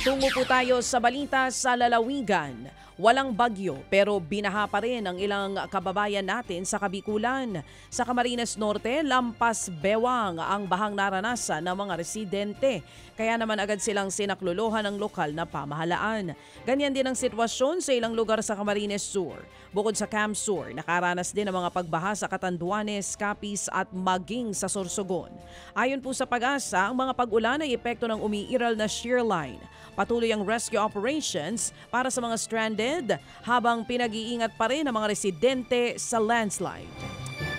Tungo po tayo sa balita sa lalawigan. Walang bagyo pero binaha pa rin ang ilang kababayan natin sa Kabikulan. Sa Camarines Norte, lampas bewang ang bahang naranasan ng mga residente. Kaya naman agad silang sinakluluhan ng lokal na pamahalaan. Ganyan din ang sitwasyon sa ilang lugar sa Camarines Sur. Bukod sa Camp Sur, nakaranas din ang mga pagbaha sa Catanduanes, Capiz at maging sa Sorsogon. Ayon po sa Pag-asa, ang mga pag-ulan ay epekto ng umiiral na shear line. Patuloy ang rescue operations para sa mga stranded habang pinag-iingat pa rin ang mga residente sa landslide.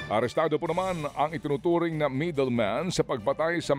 Arestado po naman ang itinuturing na middleman sa pagpatay sa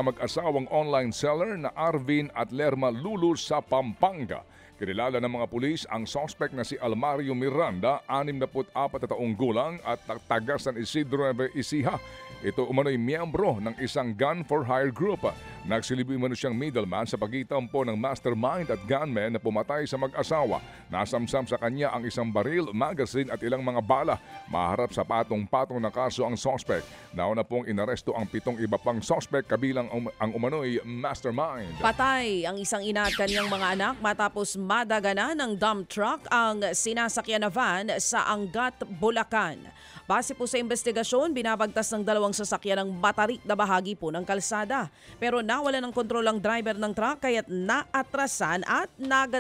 mag-asawang online seller na Arvin at Lerma Lulu sa Pampanga. Kinilala ng mga pulis ang suspect na si Almario Miranda, 64 na taong gulang at taga San Isidro Nueva Ecija. Ito umano'y miyembro ng isang gun for hire group. Nagsilbi umano siyang middleman sa pagitan po ng mastermind at gunman na pumatay sa mag-asawa. Nasamsam sa kanya ang isang baril, magazine at ilang mga bala. Maharap sa patong-patong na kaso ang suspect. Nauna pong inaresto ang 7 iba pang suspect kabilang ang umano'y mastermind. Patay ang isang ina at kanyang mga anak matapos madaganan ng dump truck ang sinasakyan na van sa Angat, Bulacan. Base po sa investigasyon, binabagtas ng dalawang sasakyan ang batarik na bahagi po ng kalsada. Pero nawala ng kontrol ang driver ng truck kaya't naatrasan at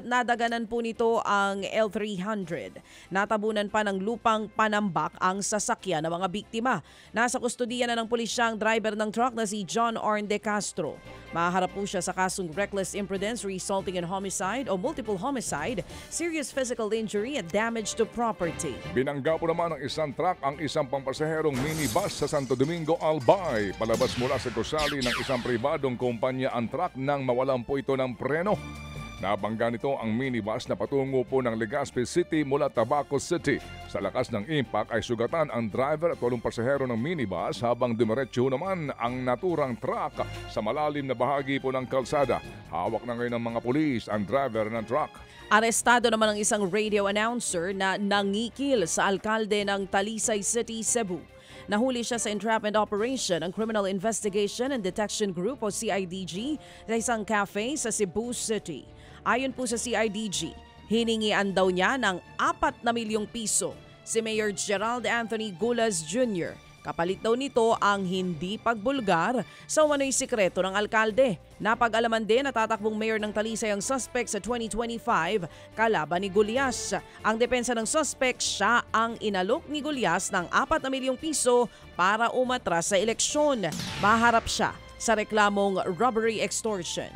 nadaganan po nito ang L300. Natabunan pa ng lupang panambak ang sasakyan ng mga biktima. Nasa kustodiya na ng pulisya ang driver ng truck na si John Orn De Castro. Maharap po siya sa kasong reckless imprudence resulting in homicide o multiple homicide, serious physical injury at damage to property. Binangga po naman ng isang truck ang isang pampasaherong minibus sa Santo Domingo, Albay. Palabas mula sa gusali ng isang pribadong kumpanya ang truck nang mawalan po ito ng preno. Nabangga nito ang minibus na patungo po ng Legazpi City mula Tabaco City. Sa lakas ng impact ay sugatan ang driver at 8 pasahero ng minibus habang dumiretso naman ang naturang truck sa malalim na bahagi po ng kalsada. Hawak na ngayon ng mga pulis ang driver ng truck. Arestado naman ang isang radio announcer na nangikil sa alkalde ng Talisay City, Cebu. Nahuli siya sa entrapment operation ng Criminal Investigation and Detection Group o CIDG sa isang cafe sa Cebu City. Ayon po sa CIDG, hiningian daw niya ng 4 na milyong piso si Mayor Gerald Anthony Gulas Jr. Kapalit daw nito ang hindi pagbulgar sa umano'y sikreto ng alkalde. Napag-alaman din na tatakbong mayor ng Talisay ang suspect sa 2025 kalaban ni Gulyas. Ang depensa ng suspect, siya ang inalok ni Gulyas ng 4 na milyong piso para umatras sa eleksyon. Maharap siya sa reklamong robbery extortion.